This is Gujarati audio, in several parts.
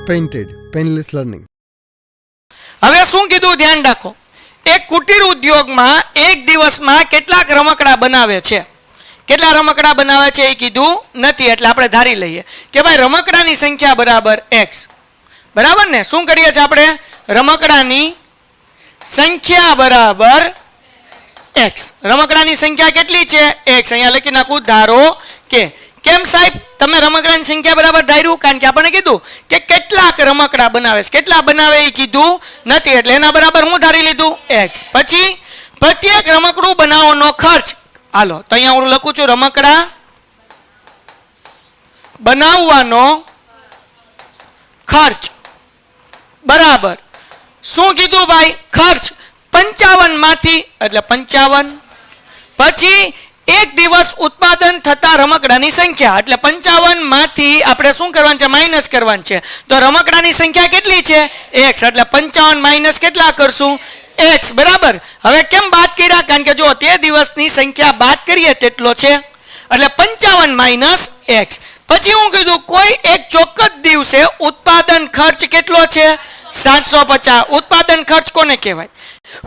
Painted painless learning. હવે શું કીધું ધ્યાન રાખો. એક કુટીર ઉદ્યોગમાં એક દિવસમાં કેટલાક રમકડા બનાવે છે? કેટલા રમકડા બનાવે છે એ કીધું નથી, એટલે આપણે ધારી લઈએ કે ભાઈ રમકડાની સંખ્યા બરાબર x. બરાબર ને? શું કરીએ છીએ આપણે? રમકડાની સંખ્યા બરાબર x. રમકડાની સંખ્યા કેટલી છે? x. અહીંયા લખી નાખું ધારો કે. કેમ સાહેબ તમે રમકડાની સંખ્યા બરાબર ધાર્યું? કારણ કે આપણે કીધું કે કેટલાક રમકડા બનાવે છે. કેટલા બનાવે એ કીધું નથી, એટલે એના બરાબર હું ધારી લીધું x. પછી પ્રત્યેક રમકડું બનાવવાનો ખર્ચ. હાલો તો અહીંયા હું લખું છું રમકડા બનાવવાનો ખર્ચ બરાબર શું કીધું ભાઈ? ખર્ચ 55 માંથી, એટલે 55. પછી એક દિવસ ઉત્પાદન થતા રમકડાની સંખ્યા, એટલે 55 માંથી આપણે શું કરવાનું છે? માઇનસ કરવાનું છે. તો રમકડાની સંખ્યા કેટલી છે? x. એટલે 55 માઇનસ કેટલા કરશું? x. બરાબર. હવે કેમ બાદ કર્યા? કારણ કે જો તે દિવસની સંખ્યા બાદ કરીએ તેટલો છે, એટલે 55 માઇનસ x. પછી હું કીધું કોઈ એક ચોક્કસ દિવસે ઉત્પાદન ખર્ચ કેટલો છે? 750. ઉત્પાદન ખર્ચ કોને કહેવાય?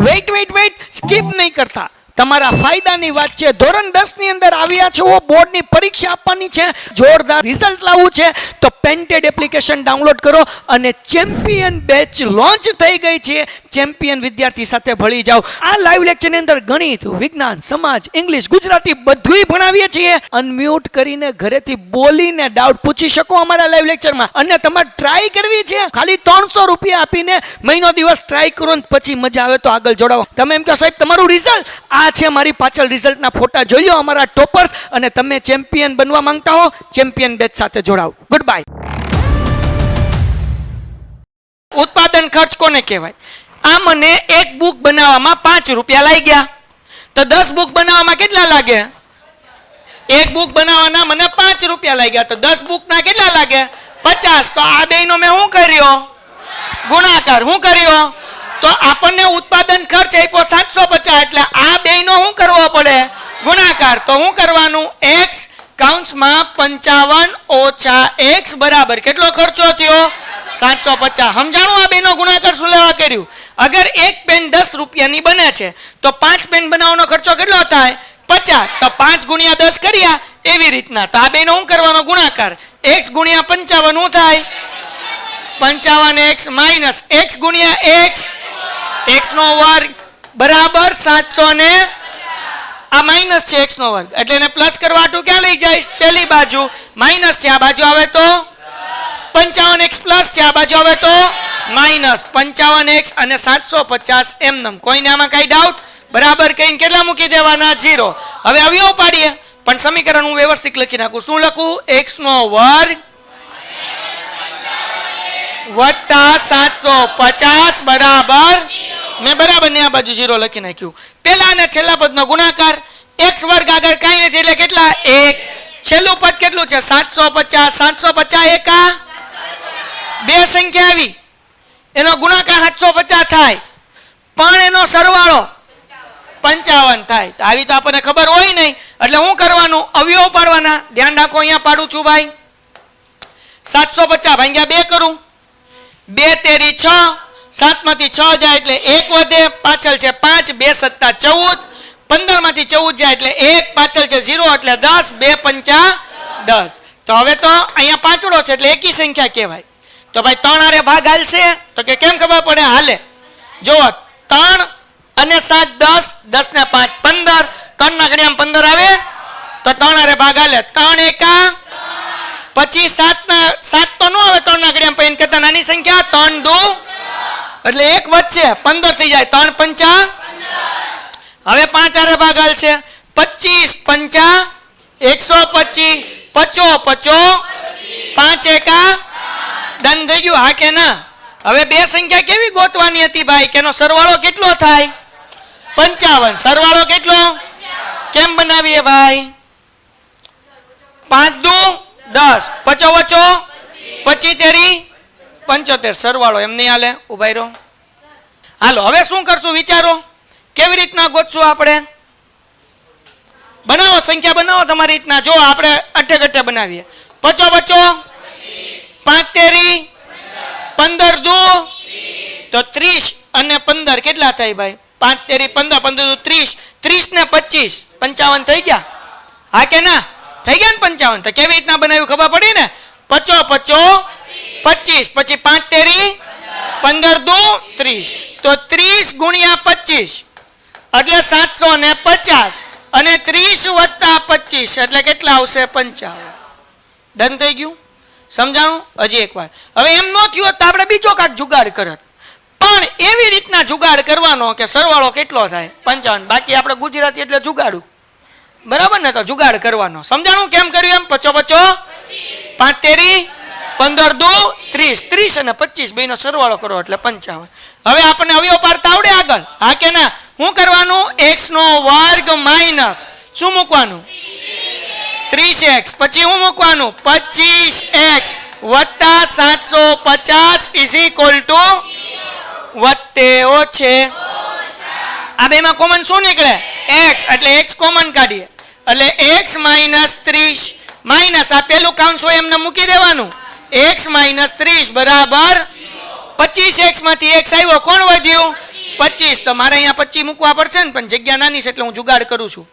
વેઇટ સ્કીપ નહીં કરતા, તમારા ફાયદાની વાત છે. ધોરણ 10 ની અંદર આવ્યા છો, બોર્ડની પરીક્ષા આપવાની છે, જોરદાર રિઝલ્ટ લાવવું છે, તો પેન્ટેડ એપ્લિકેશન ડાઉનલોડ કરો અને ચેમ્પિયન બેચ લોન્ચ થઈ ગઈ છે. ચેમ્પિયન વિદ્યાર્થી સાથે ભળી જાઓ. આ લાઈવ લેક્ચરની અંદર ગણિત, વિજ્ઞાન, સમાજ, ઇંગ્લિશ, ગુજરાતી બધુંય ભણાવીએ છીએ. અનમ્યુટ કરીને ઘરેથી બોલીને ડાઉટ પૂછી શકો અમારા લાઈવ લેક્ચરમાં. અને તમારે ટ્રાય કરવી છે, ખાલી 300 રૂપિયા આપીને મહિનો દિવસ ટ્રાય કરો ને પછી મજા આવે તો આગળ જોડાવો. તમે એમ કહો સાહેબ તમારું રિઝલ્ટ આ છે, મારી પાછળ રિઝલ્ટના ફોટા જોઈ લો અમારા ટોપર્સ, અને તમે ચેમ્પિયન બનવા માંગતા હો ચેમ્પિયન બેચ સાથે જોડાઓ. Good bye. ઉત્પાદન ખર્ચ કોને કહેવાય? આ મને એક બુક બનાવવામાં 5 રૂપિયા લાગી ગયા, તો 10 બુક બનાવવામાં કેટલા લાગે? એક બુક બનાવવાના મને 5 રૂપિયા લાગ્યા, તો 10 બુકના કેટલા લાગે? 50. તો આ બેયનો મેં શું કર્યો? ગુણાકાર. શું કર્યો? તો આપણને ઉત્પાદન ખર્ચ આપ્યો 750, એટલે આ બેયનો શું કરવો પડે? ગુણાકાર. તો શું કરવાનું? x કૌંસમાં 55 ઓછા x બરાબર કેટલો ખર્ચો થયો? 750. સમજાણું? આ બેનો ગુણાકાર શું લેવા કર્યું? અગર એક પેન 10 રૂપિયાની બને છે તો 5 પેન બનાવવાનો ખર્ચો કેટલો થાય? 50. તો 5 ગુણ્યા 10 કર્યા એવી રીતના. તો આ બેનો શું કરવાનો? ગુણાકાર. x ગુણ્યા 55 શું થાય? 55x માઇનસ x ગુણ્યા x, x નો વર્ગ બરાબર 700 ને આ માઇનસ છે x નો વર્ગ, એટલે એને પ્લસ કરવા હાટુ ક્યાં લઈ જાય? પેલી બાજુ. માઇનસ છે, આ બાજુ આવે તો 55x પ્લસ છે, આ બાજુ આવે તો માઇનસ 55x અને 750 એમનેમ. કોઈને આમાં કઈ ડાઉટ? બરાબર કહીને કેટલા મૂકી દેવાના? 0. હવે અવયવ પાડીએ, પણ સમીકરણ હું વ્યવસ્થિત લખી નાખું. શું લખું? x નો વર્ગ વત્તા 750 બરાબર, મેં બરાબર ને આ બાજુ 0 લખી નાખ્યું. પેલા અને છેલ્લા પદનો ગુણાકાર. x વર્ગ આગળ કાંઈ નથી, એટલે કેટલા? 1. છેલ્લું પદ કેટલું છે? 750. 750 એકા બે સંખ્યા આવી, એનો ગુણાકાર 750 થાય, પણ એનો સરવાળો 55 થાય. તો આવી તો આપણને ખબર હોય નહીં, એટલે શું કરવાનું? અવયવ પાડવાના. ધ્યાન રાખો, અહીંયા પાડું છું ભાઈ. 750 ભાગ્યા 2 કરું, 2 તેરી 6, 7 માંથી 6 જાય એટલે 1 વધે, પાછળ છે 5, 2 સત્તા 14, 15 માંથી 14 જાય એટલે 1, પાછળ છે 0 એટલે 10, 2 પંચા 10. તો હવે તો અહીંયા પાંચડો છે એટલે એકી સંખ્યા કહેવાય. તો ભાઈ 3 આરે ભાગ હાલશે? તો કે કેમ ખબર પડે? હાલે. જો 3 અને 7 10, 10 ને 5 15, 3 ના ઘડિયામાં 15 આવે તો 3 આરે ભાગ હાલે. 3 એકા, પછી 7 તો નો આવે 3 ના ઘડિયામાં, પછી કરતા નાની સંખ્યા 3 2, એટલે 1 વધશે 15 થઈ જાય. 3 પંચા 15. હવે 5 આરે ભાગ હાલશે. 25 પંચા 125, 50 50, 5 એકા ડન થઈ ગયું. હા કે ના? હવે બે સંખ્યા કેવી ગોતવાની હતી ભાઈ? કેનો સરવાળો કેટલો થાય? 55. સરવાળો કેટલો? કેમ બનાવીએ ભાઈ? 5 દુ 10, 50 વચો 25 તેરી 75. સરવાળો એમ નહીં હાલે, ઉભાઈ રહો. હાલો હવે શું કરશું વિચારો? કેવી રીતના ગોતશું આપણે? બનાવો, સંખ્યા બનાવો તમારી રીતના. જો આપણે અઠે ગઠે બનાવીએ. 50 50, 5 તેરી તો 30 અને 15 કેટલા થાય ભાઈ? 5 તેરી 15, 15 તો 30, 30 ને 25 55 થઈ ગયા, હા કે ના? થઈ ગયા ને 55? તો કેવી રીતના બનાવ્યું ખબર પડી ને? 50 25, પછી 5 તેરી 15 દુ 30, તો 30 ગુણ્યા 25 એટલે 750 અને 30 વત્તા 25 એટલે કેટલા આવશે? 55. ડન થઈ ગયું? સમજાણું? હજી એકવાર. હવે એમ ન થયું તો આપણે બીજો કાંક જુગાડ કરત, પણ એવી રીતના જુગાડ કરવાનો કે સરવાળો કેટલો થાય? 55. બાકી આપણે ગુજરાતી એટલે જુગાડું, બરાબર ને? તો જુગાડ કરવાનો. સમજાણું કેમ કર્યું? એમ 50 5 તેરી 15 દુ 30, 30 અને 25 બેનો સરવાળો કરો એટલે 55. હવે આપણને અવયવ પાડતા આવડે આગળ, હા કે ના? શું કરવાનું? x નો વર્ગ માઇનસ શું મૂકવાનું? 30x, પછી શું મૂકવાનું? 25x વત્તા 750 ઇઝ ઇક્વલ ટુ વત્તે ઓછે. આ બેમાં કોમન શું નીકળે? x, એટલે x કોમન કાઢીએ એટલે x માઇનસ 30 માઇનસ આ પેલું કાઉન્સ હોય એમને મૂકી દેવાનું, x માઇનસ 30 બરાબર 25x માંથી x આવ્યો, કોણ વધ્યું? 25. તો મારે અહીંયા 25 મૂકવા પડશે ને, પણ જગ્યા નાની છે એટલે હું જુગાડ કરું છું.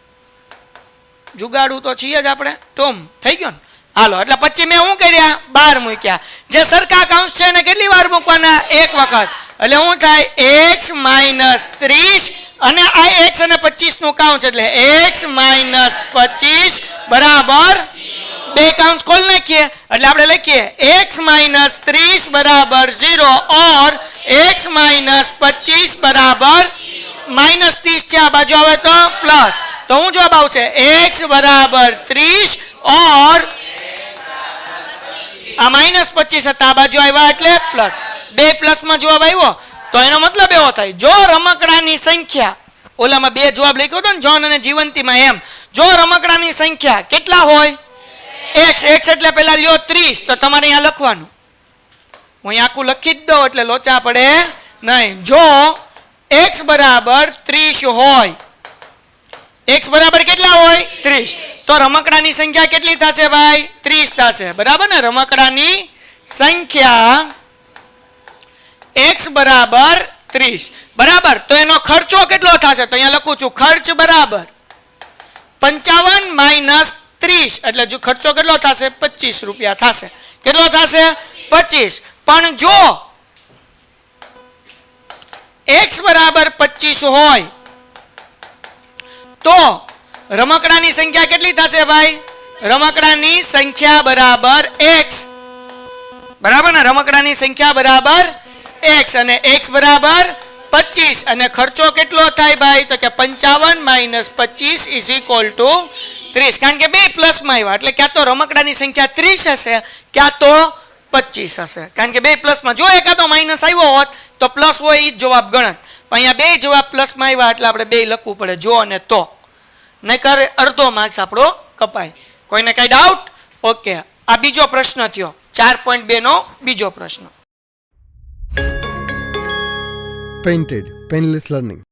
જુગાડું તો છીએ જ આપણે. ટોમ થઈ ગયો ને? હાલો, એટલે 25 મેં શું કર્યા? 12 મૂક્યા. જે સરખા કાઉન્સ છે એને કેટલી વાર મૂકવાના? એક વખત. એટલે શું થાય? x માઇનસ 30 અને આ x અને 25 નું કાઉન્સ એટલે x માઇનસ 25 બરાબર બે કાઉન્સ ખોલ નાખીએ એટલે આપણે લખીએ x માઇનસ 30 બરાબર 0 और x માઇનસ 25 બરાબર માઇનસ 30 છે, આ બાજુ આવે તો પ્લસ. તો શું જવાબ આવશે? x બરાબર 30 और આ માઇનસ 25 હતા, આ બાજુ આવ્યા એટલે પ્લસ. બે પ્લસ માં જવાબ આવ્યો. તો એનો મતલબ એવો થાય, જો રમકડાની સંખ્યા, ઓલામાં બે જવાબ લખ્યો હતો ને જોન અને જીવંતીમાં, એમ જો રમકડાની સંખ્યા કેટલા હોય? x, x એટલે પેલા લ્યો 30, તો તમારે અહીંયા લખવાનું. હું અહીંયા આખું લખી જ દઉં એટલે લોચા પડે નહીં. જો x બરાબર 30 હોય, x બરાબર કેટલા હોય? 30, તો રમકડાની સંખ્યા કેટલી થશે ભાઈ? 30 થશે, બરાબર ને? રમકડાની સંખ્યા x બરાબર 30 બરાબર. તો એનો ખર્ચો કેટલો થશે? તો અહીંયા લખું છું, ખર્ચ બરાબર 55 માઇનસ 30 એટલે જો ખર્ચો કેટલો થશે? 25 રૂપિયા થશે. કેટલો થશે? 25. પણ જો x બરાબર 25 હોય તો રમકડાની સંખ્યા કેટલી થશે ભાઈ? રમકડાની સંખ્યા બરાબર x, બરાબર ને? રમકડાની સંખ્યા બરાબર x અને x બરાબર 25 અને ખર્ચો કેટલો થાય ભાઈ? તો કે 55 માઇનસ 25 ઇઝ ઇક્વલ ટુ 30. કારણ કે બે પ્લસ માં આવ્યા એટલે ક્યાં તો રમકડાની સંખ્યા 30 હશે, ક્યાં તો 25 હશે. કારણ કે બે પ્લસ માં, જો એકાદો માઇનસ આવ્યો હોત તો પ્લસ હોય એ જ જવાબ ગણત, પણ અહીંયા બે જવાબ પ્લસ માં આવ્યા એટલે આપણે બે લખવું પડે, જો અને તો, નહીતર અડધો માર્ક્સ આપણો કપાય. કોઈને કઈ ડાઉટ? ઓકે, આ બીજો પ્રશ્ન થયો, 4.2 નો બીજો પ્રશ્ન. Painted, Painless Learning.